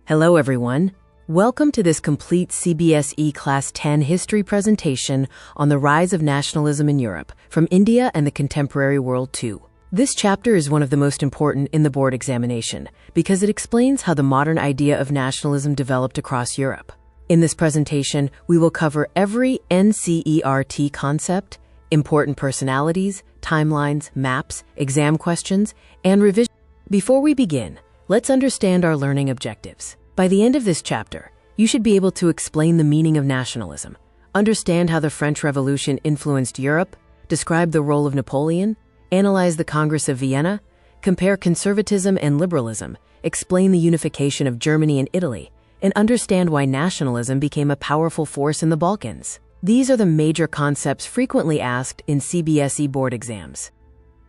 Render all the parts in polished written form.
Hello everyone. Welcome to this complete CBSE Class 10 history presentation on the rise of nationalism in Europe, from India and the contemporary world too. This chapter is one of the most important in the board examination because it explains how the modern idea of nationalism developed across Europe. In this presentation, we will cover every NCERT concept, important personalities, timelines, maps, exam questions, and revision. Before we begin, let's understand our learning objectives. By the end of this chapter, you should be able to explain the meaning of nationalism, understand how the French Revolution influenced Europe, describe the role of Napoleon, analyze the Congress of Vienna, compare conservatism and liberalism, explain the unification of Germany and Italy, and understand why nationalism became a powerful force in the Balkans. These are the major concepts frequently asked in CBSE board exams.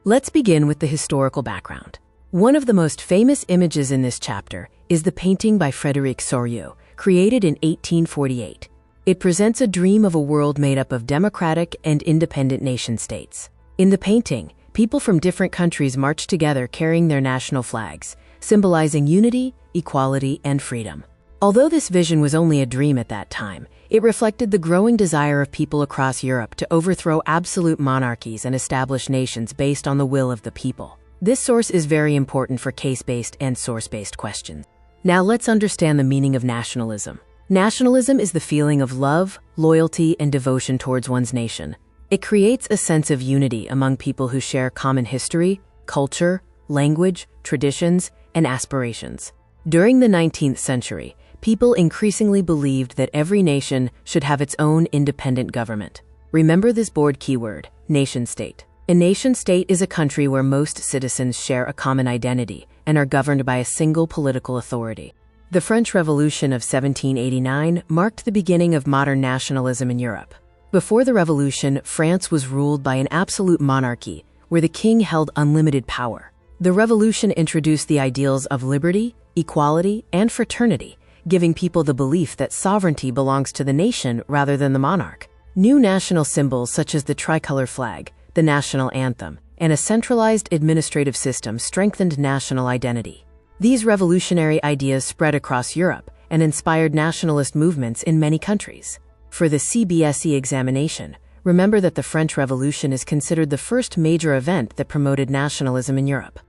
Let's begin with the historical background. One of the most famous images in this chapter is the painting by Frédéric Soriot, created in 1848. It presents a dream of a world made up of democratic and independent nation-states. In the painting, people from different countries march together carrying their national flags, symbolizing unity, equality, and freedom. Although this vision was only a dream at that time, it reflected the growing desire of people across Europe to overthrow absolute monarchies and establish nations based on the will of the people. This source is very important for case-based and source-based questions. Now let's understand the meaning of nationalism. Nationalism is the feeling of love, loyalty, and devotion towards one's nation. It creates a sense of unity among people who share common history, culture, language, traditions, and aspirations. During the 19th century, people increasingly believed that every nation should have its own independent government. Remember this board keyword, nation-state. A nation-state is a country where most citizens share a common identity and are governed by a single political authority. The French Revolution of 1789 marked the beginning of modern nationalism in Europe. Before the revolution, France was ruled by an absolute monarchy where the king held unlimited power. The revolution introduced the ideals of liberty, equality, and fraternity, giving people the belief that sovereignty belongs to the nation rather than the monarch. New national symbols such as the tricolor flag, the national anthem, and a centralized administrative system strengthened national identity. These revolutionary ideas spread across Europe and inspired nationalist movements in many countries. For the CBSE examination, remember that the French Revolution is considered the first major event that promoted nationalism in Europe.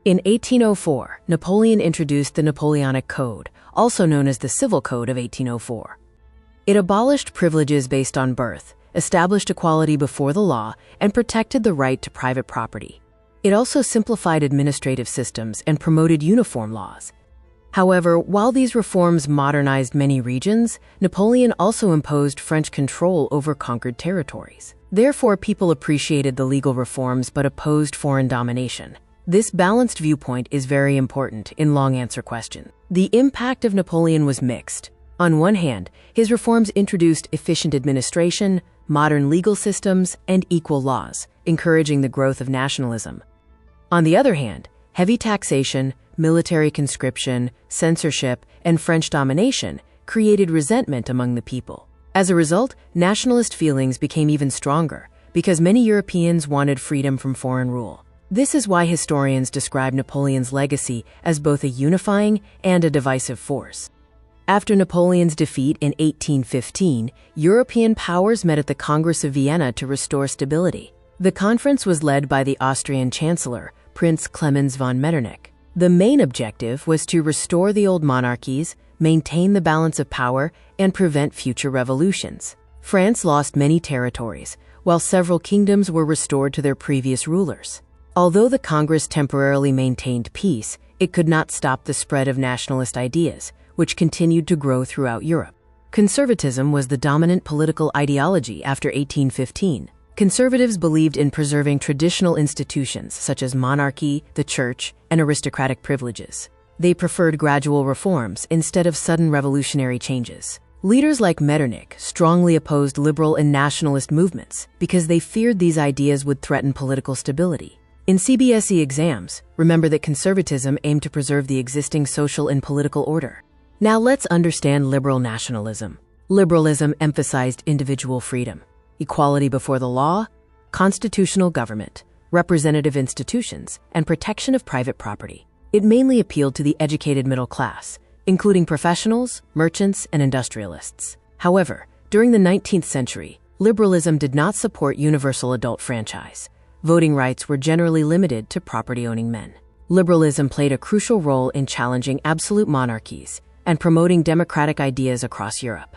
In 1804, Napoleon introduced the Napoleonic Code, also known as the Civil Code of 1804. It abolished privileges based on birth, established equality before the law, and protected the right to private property. It also simplified administrative systems and promoted uniform laws. However, while these reforms modernized many regions, Napoleon also imposed French control over conquered territories. Therefore, people appreciated the legal reforms but opposed foreign domination. This balanced viewpoint is very important in long answer questions. The impact of Napoleon was mixed. On one hand, his reforms introduced efficient administration, modern legal systems, and equal laws, encouraging the growth of nationalism. On the other hand, heavy taxation, military conscription, censorship, and French domination created resentment among the people. As a result, nationalist feelings became even stronger because many Europeans wanted freedom from foreign rule. This is why historians describe Napoleon's legacy as both a unifying and a divisive force. After Napoleon's defeat in 1815, European powers met at the Congress of Vienna to restore stability. The conference was led by the Austrian Chancellor, Prince Clemens von Metternich. The main objective was to restore the old monarchies, maintain the balance of power, and prevent future revolutions. France lost many territories, while several kingdoms were restored to their previous rulers. Although the Congress temporarily maintained peace, it could not stop the spread of nationalist ideas, which continued to grow throughout Europe. Conservatism was the dominant political ideology after 1815. Conservatives believed in preserving traditional institutions such as monarchy, the church, and aristocratic privileges. They preferred gradual reforms instead of sudden revolutionary changes. Leaders like Metternich strongly opposed liberal and nationalist movements because they feared these ideas would threaten political stability. In CBSE exams, remember that conservatism aimed to preserve the existing social and political order. Now let's understand liberal nationalism. Liberalism emphasized individual freedom, equality before the law, constitutional government, representative institutions, and protection of private property. It mainly appealed to the educated middle class, including professionals, merchants, and industrialists. However, during the 19th century, liberalism did not support universal adult franchise. Voting rights were generally limited to property-owning men. Liberalism played a crucial role in challenging absolute monarchies and promoting democratic ideas across Europe.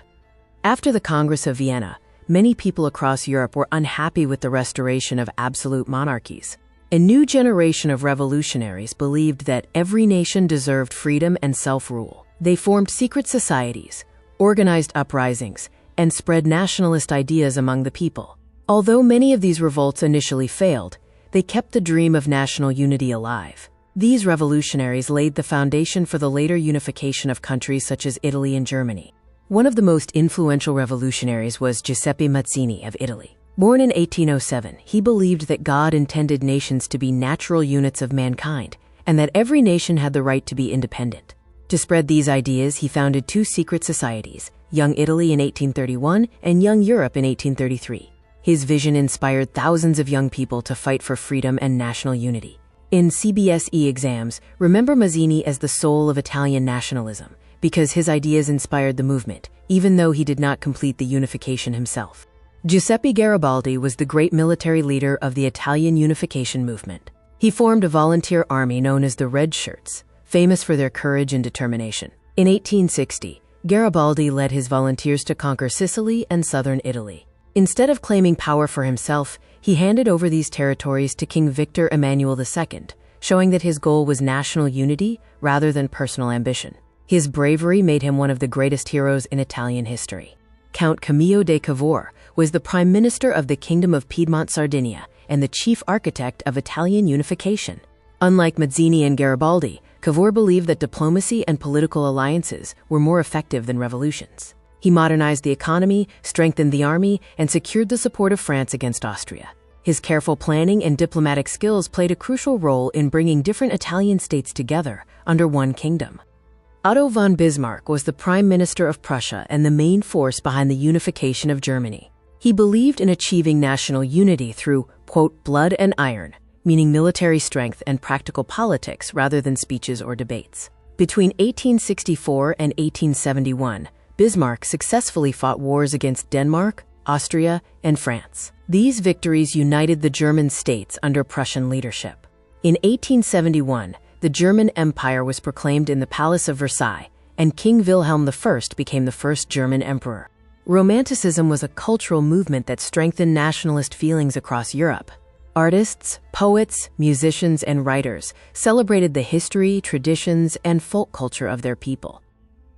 After the Congress of Vienna, many people across Europe were unhappy with the restoration of absolute monarchies. A new generation of revolutionaries believed that every nation deserved freedom and self-rule. They formed secret societies, organized uprisings, and spread nationalist ideas among the people. Although many of these revolts initially failed, they kept the dream of national unity alive. These revolutionaries laid the foundation for the later unification of countries such as Italy and Germany. One of the most influential revolutionaries was Giuseppe Mazzini of Italy. Born in 1807, he believed that God intended nations to be natural units of mankind, and that every nation had the right to be independent. To spread these ideas, he founded two secret societies, Young Italy in 1831 and Young Europe in 1833. His vision inspired thousands of young people to fight for freedom and national unity. In CBSE exams, remember Mazzini as the soul of Italian nationalism, because his ideas inspired the movement, even though he did not complete the unification himself. Giuseppe Garibaldi was the great military leader of the Italian unification movement. He formed a volunteer army known as the Red Shirts, famous for their courage and determination. In 1860, Garibaldi led his volunteers to conquer Sicily and southern Italy. Instead of claiming power for himself, he handed over these territories to King Victor Emmanuel II, showing that his goal was national unity rather than personal ambition. His bravery made him one of the greatest heroes in Italian history. Count Camillo de Cavour was the Prime Minister of the Kingdom of Piedmont-Sardinia and the chief architect of Italian unification. Unlike Mazzini and Garibaldi, Cavour believed that diplomacy and political alliances were more effective than revolutions. He modernized the economy, strengthened the army, and secured the support of France against Austria. His careful planning and diplomatic skills played a crucial role in bringing different Italian states together under one kingdom. Otto von Bismarck was the Prime Minister of Prussia and the main force behind the unification of Germany. He believed in achieving national unity through, quote, blood and iron, meaning military strength and practical politics rather than speeches or debates. Between 1864 and 1871, Bismarck successfully fought wars against Denmark, Austria, and France. These victories united the German states under Prussian leadership. In 1871, the German Empire was proclaimed in the Palace of Versailles, and King Wilhelm I became the first German emperor. Romanticism was a cultural movement that strengthened nationalist feelings across Europe. Artists, poets, musicians, and writers celebrated the history, traditions, and folk culture of their people.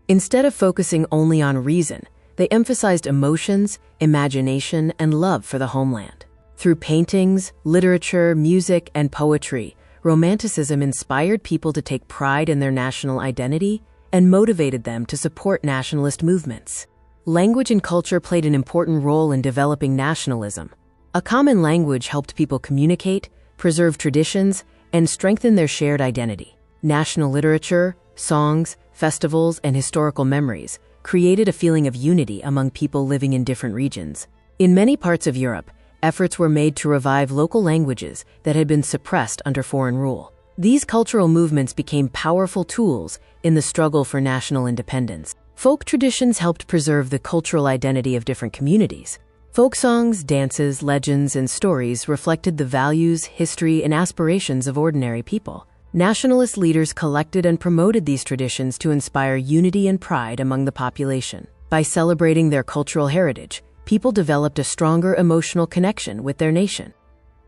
Instead of focusing only on reason, they emphasized emotions, imagination, and love for the homeland. Through paintings, literature, music, and poetry, Romanticism inspired people to take pride in their national identity and motivated them to support nationalist movements. Language and culture played an important role in developing nationalism. A common language helped people communicate, preserve traditions, and strengthen their shared identity. National literature, songs, festivals, and historical memories created a feeling of unity among people living in different regions. In many parts of Europe, efforts were made to revive local languages that had been suppressed under foreign rule. These cultural movements became powerful tools in the struggle for national independence. Folk traditions helped preserve the cultural identity of different communities. Folk songs, dances, legends, and stories reflected the values, history, and aspirations of ordinary people. Nationalist leaders collected and promoted these traditions to inspire unity and pride among the population. By celebrating their cultural heritage, people developed a stronger emotional connection with their nation.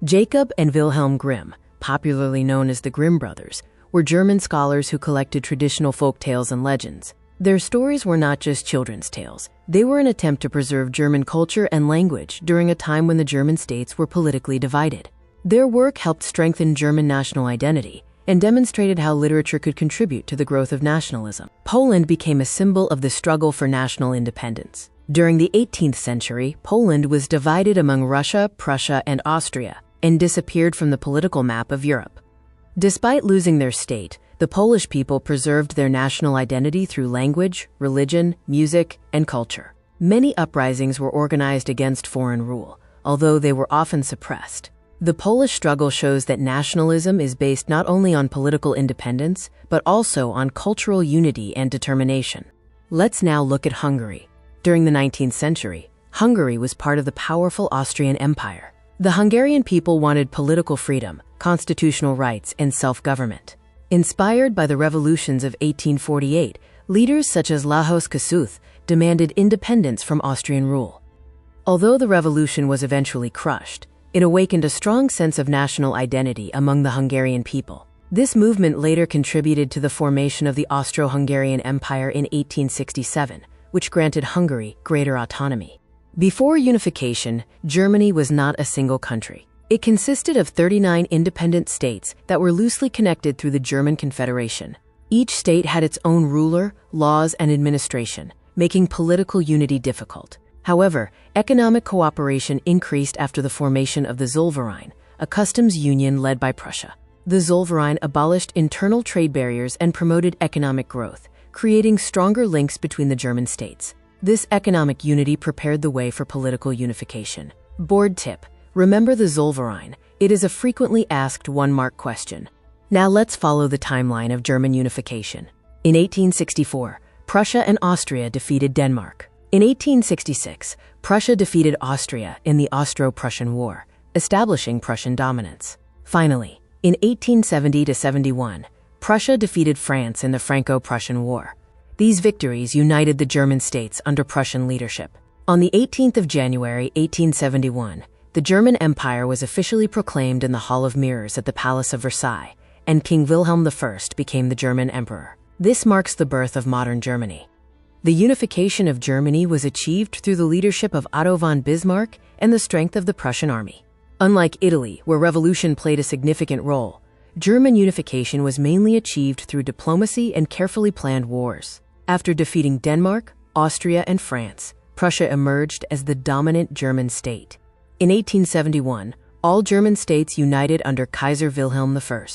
Jacob and Wilhelm Grimm, popularly known as the Grimm brothers, were German scholars who collected traditional folk tales and legends. Their stories were not just children's tales. They were an attempt to preserve German culture and language during a time when the German states were politically divided. Their work helped strengthen German national identity and demonstrated how literature could contribute to the growth of nationalism. Poland became a symbol of the struggle for national independence. During the 18th century, Poland was divided among Russia, Prussia, and Austria, and disappeared from the political map of Europe. Despite losing their state, the Polish people preserved their national identity through language, religion, music, and culture. Many uprisings were organized against foreign rule, although they were often suppressed. The Polish struggle shows that nationalism is based not only on political independence, but also on cultural unity and determination. Let's now look at Hungary. During the 19th century, Hungary was part of the powerful Austrian Empire. The Hungarian people wanted political freedom, constitutional rights, and self-government. Inspired by the revolutions of 1848, leaders such as Lajos Kossuth demanded independence from Austrian rule. Although the revolution was eventually crushed, it awakened a strong sense of national identity among the Hungarian people. This movement later contributed to the formation of the Austro-Hungarian Empire in 1867, which granted Hungary greater autonomy. Before unification, Germany was not a single country. It consisted of 39 independent states that were loosely connected through the German Confederation. Each state had its own ruler, laws, and administration, making political unity difficult. However, economic cooperation increased after the formation of the Zollverein, a customs union led by Prussia. The Zollverein abolished internal trade barriers and promoted economic growth, creating stronger links between the German states. This economic unity prepared the way for political unification. Board tip: remember the Zollverein. It is a frequently asked one-mark question. Now let's follow the timeline of German unification. In 1864, Prussia and Austria defeated Denmark. In 1866, Prussia defeated Austria in the Austro-Prussian War, establishing Prussian dominance. Finally, in 1870–71, Prussia defeated France in the Franco-Prussian War. These victories united the German states under Prussian leadership. On the 18th of January, 1871, the German Empire was officially proclaimed in the Hall of Mirrors at the Palace of Versailles, and King Wilhelm I became the German emperor. This marks the birth of modern Germany. The unification of Germany was achieved through the leadership of Otto von Bismarck and the strength of the Prussian army. Unlike Italy, where revolution played a significant role, German unification was mainly achieved through diplomacy and carefully planned wars. After defeating Denmark, Austria, and France, Prussia emerged as the dominant German state. In 1871, all German states united under Kaiser Wilhelm I.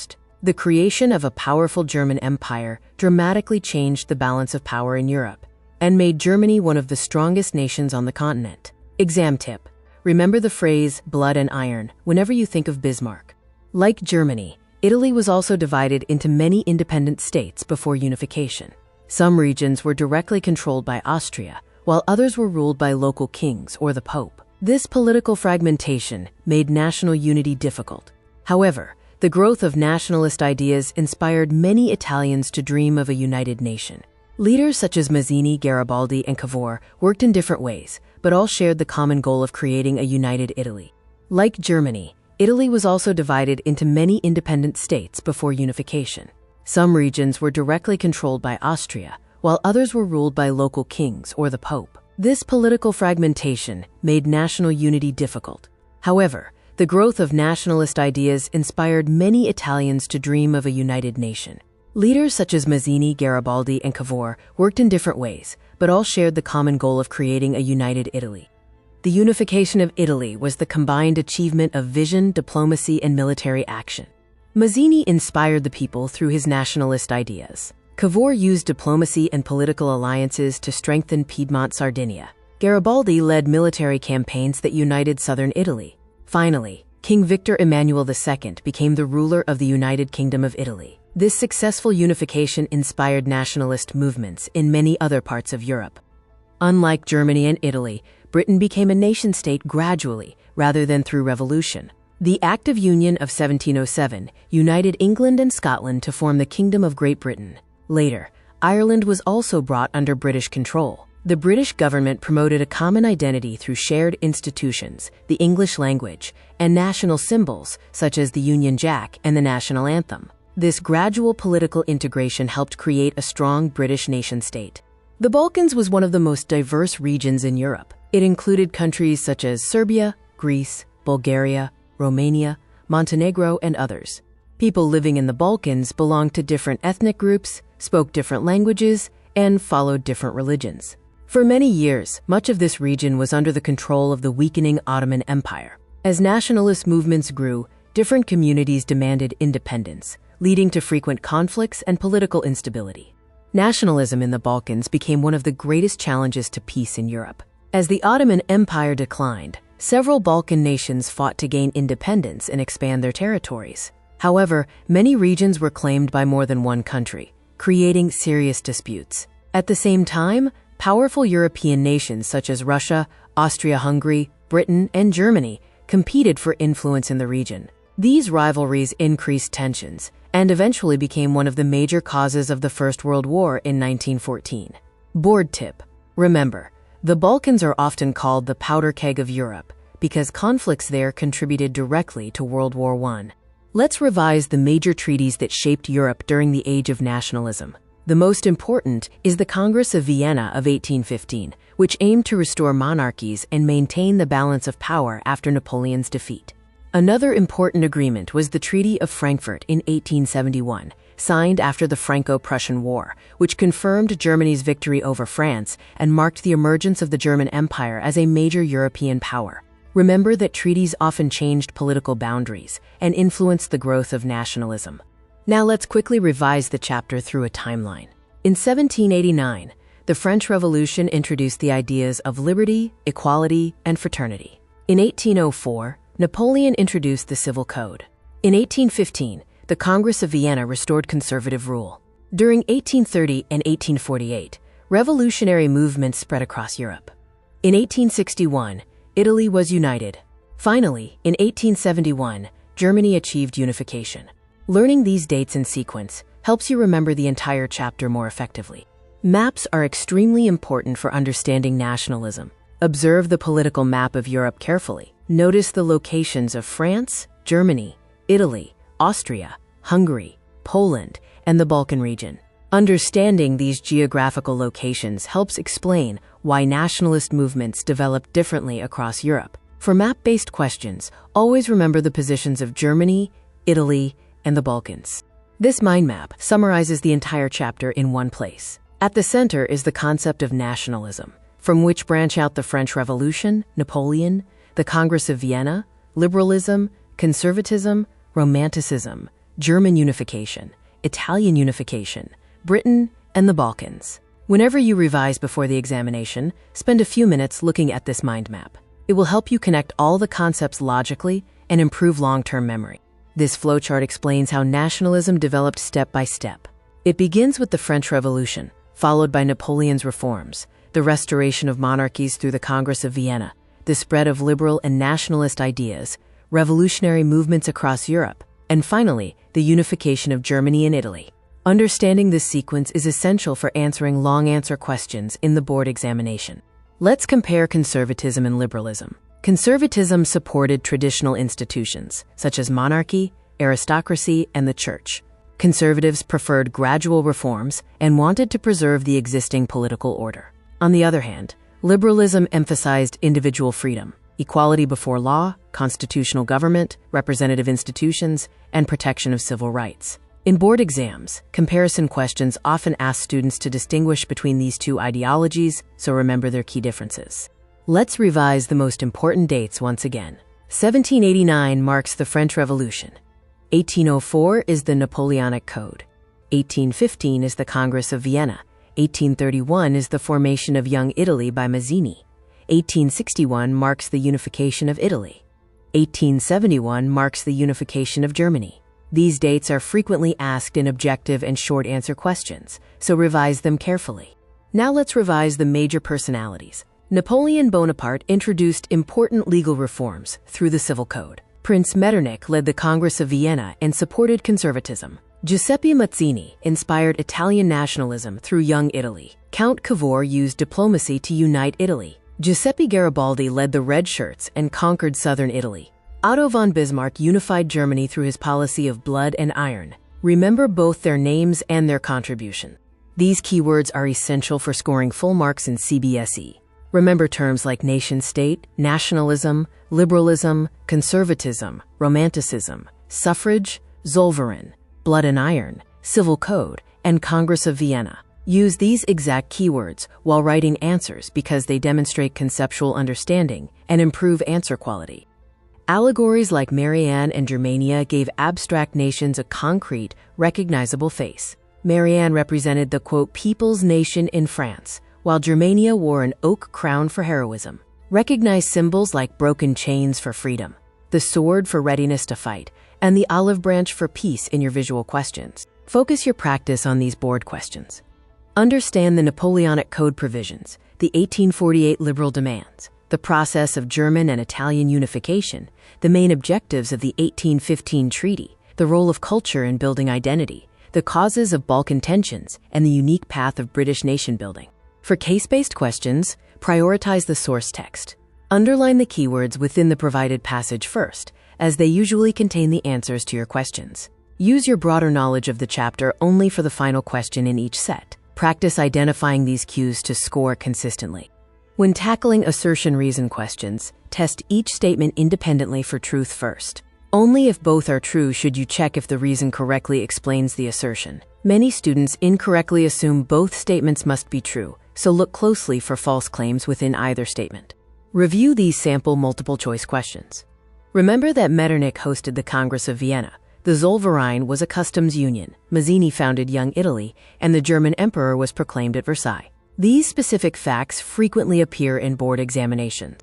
The creation of a powerful German empire dramatically changed the balance of power in Europe and made Germany one of the strongest nations on the continent. Exam tip: remember the phrase blood and iron whenever you think of Bismarck. Like Germany, Italy was also divided into many independent states before unification. Some regions were directly controlled by Austria, while others were ruled by local kings or the Pope. This political fragmentation made national unity difficult. However, the growth of nationalist ideas inspired many Italians to dream of a united nation. Leaders such as Mazzini, Garibaldi, and Cavour worked in different ways, but all shared the common goal of creating a united Italy. Like Germany, Italy was also divided into many independent states before unification. Some regions were directly controlled by Austria, while others were ruled by local kings or the Pope. This political fragmentation made national unity difficult. However, the growth of nationalist ideas inspired many Italians to dream of a united nation. Leaders such as Mazzini, Garibaldi, and Cavour worked in different ways, but all shared the common goal of creating a united Italy. The unification of Italy was the combined achievement of vision, diplomacy, and military action. Mazzini inspired the people through his nationalist ideas. Cavour used diplomacy and political alliances to strengthen Piedmont Sardinia. Garibaldi led military campaigns that united southern Italy. Finally, King Victor Emmanuel II became the ruler of the United Kingdom of Italy. This successful unification inspired nationalist movements in many other parts of Europe. Unlike Germany and Italy, Britain became a nation-state gradually, rather than through revolution. The Act of Union of 1707 united England and Scotland to form the Kingdom of Great Britain. Later, Ireland was also brought under British control. The British government promoted a common identity through shared institutions, the English language, and national symbols such as the Union Jack and the national anthem. This gradual political integration helped create a strong British nation-state. The Balkans was one of the most diverse regions in Europe. It included countries such as Serbia, Greece, Bulgaria, Romania, Montenegro, and others. People living in the Balkans belonged to different ethnic groups, spoke different languages, and followed different religions. For many years, much of this region was under the control of the weakening Ottoman Empire. As nationalist movements grew, different communities demanded independence, leading to frequent conflicts and political instability. Nationalism in the Balkans became one of the greatest challenges to peace in Europe. As the Ottoman Empire declined, Several Balkan nations fought to gain independence and expand their territories. However, many regions were claimed by more than one country, creating serious disputes. At the same time, powerful European nations such as Russia, Austria-Hungary, Britain, and Germany competed for influence in the region. These rivalries increased tensions and eventually became one of the major causes of the First World War in 1914. Board tip: remember, the Balkans are often called the powder keg of Europe because conflicts there contributed directly to World War I. Let's revise the major treaties that shaped Europe during the Age of Nationalism. The most important is the Congress of Vienna of 1815, which aimed to restore monarchies and maintain the balance of power after Napoleon's defeat. Another important agreement was the Treaty of Frankfurt in 1871, signed after the Franco-Prussian War, which confirmed Germany's victory over France and marked the emergence of the German Empire as a major European power. Remember that treaties often changed political boundaries and influenced the growth of nationalism. Now let's quickly revise the chapter through a timeline. In 1789, the French Revolution introduced the ideas of liberty, equality, and fraternity. In 1804, Napoleon introduced the Civil Code. In 1815, the Congress of Vienna restored conservative rule. During 1830 and 1848, revolutionary movements spread across Europe. In 1861, Italy was united. Finally, in 1871, Germany achieved unification. Learning these dates in sequence helps you remember the entire chapter more effectively. Maps are extremely important for understanding nationalism. Observe the political map of Europe carefully. Notice the locations of France, Germany, Italy, Austria, Hungary, Poland, and the Balkan region. Understanding these geographical locations helps explain why nationalist movements developed differently across Europe. For map-based questions, always remember the positions of Germany, Italy, and the Balkans. This mind map summarizes the entire chapter in one place. At the center is the concept of nationalism, from which branch out the French Revolution, Napoleon, the Congress of Vienna, liberalism, conservatism, romanticism, German unification, Italian unification, Britain, and the Balkans. Whenever you revise before the examination, spend a few minutes looking at this mind map. It will help you connect all the concepts logically and improve long-term memory. This flowchart explains how nationalism developed step by step. It begins with the French Revolution, followed by Napoleon's reforms, the restoration of monarchies through the Congress of Vienna, the spread of liberal and nationalist ideas, revolutionary movements across Europe, and finally, the unification of Germany and Italy. Understanding this sequence is essential for answering long-answer questions in the board examination. Let's compare conservatism and liberalism. Conservatism supported traditional institutions, such as monarchy, aristocracy, and the church. Conservatives preferred gradual reforms and wanted to preserve the existing political order. On the other hand, liberalism emphasized individual freedom, equality before law, constitutional government, representative institutions, and protection of civil rights. In board exams, comparison questions often ask students to distinguish between these two ideologies, so remember their key differences. Let's revise the most important dates once again. 1789 marks the French Revolution. 1804 is the Napoleonic Code. 1815 is the Congress of Vienna. 1831 is the formation of Young Italy by Mazzini. 1861 marks the unification of Italy. 1871 marks the unification of Germany. These dates are frequently asked in objective and short answer questions, so revise them carefully. Now let's revise the major personalities. Napoleon Bonaparte introduced important legal reforms through the Civil Code. Prince Metternich led the Congress of Vienna and supported conservatism. Giuseppe Mazzini inspired Italian nationalism through Young Italy. Count Cavour used diplomacy to unite Italy. Giuseppe Garibaldi led the Red Shirts and conquered southern Italy. Otto von Bismarck unified Germany through his policy of blood and iron. Remember both their names and their contribution. These keywords are essential for scoring full marks in CBSE. Remember terms like nation-state, nationalism, liberalism, conservatism, romanticism, suffrage, Zollverein, blood and iron, Civil Code, and Congress of Vienna. Use these exact keywords while writing answers because they demonstrate conceptual understanding and improve answer quality. Allegories like Marianne and Germania gave abstract nations a concrete, recognizable face. Marianne represented the, quote, people's nation in France, while Germania wore an oak crown for heroism. Recognize symbols like broken chains for freedom, the sword for readiness to fight, and the olive branch for peace in your visual questions. Focus your practice on these board questions. Understand the Napoleonic Code provisions, the 1848 liberal demands, the process of German and Italian unification, the main objectives of the 1815 treaty, the role of culture in building identity, the causes of Balkan tensions, and the unique path of British nation-building. For case-based questions, prioritize the source text. Underline the keywords within the provided passage first, as they usually contain the answers to your questions. Use your broader knowledge of the chapter only for the final question in each set. Practice identifying these cues to score consistently. When tackling assertion reason questions, test each statement independently for truth first. Only if both are true should you check if the reason correctly explains the assertion. Many students incorrectly assume both statements must be true, so look closely for false claims within either statement. Review these sample multiple-choice questions. Remember that Metternich hosted the Congress of Vienna. The Zollverein was a customs union, Mazzini founded Young Italy, and the German emperor was proclaimed at Versailles. These specific facts frequently appear in board examinations.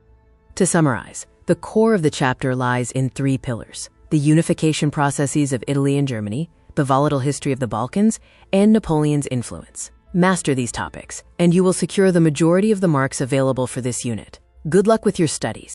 To summarize, the core of the chapter lies in 3 pillars: the unification processes of Italy and Germany, the volatile history of the Balkans, and Napoleon's influence. Master these topics, and you will secure the majority of the marks available for this unit. Good luck with your studies.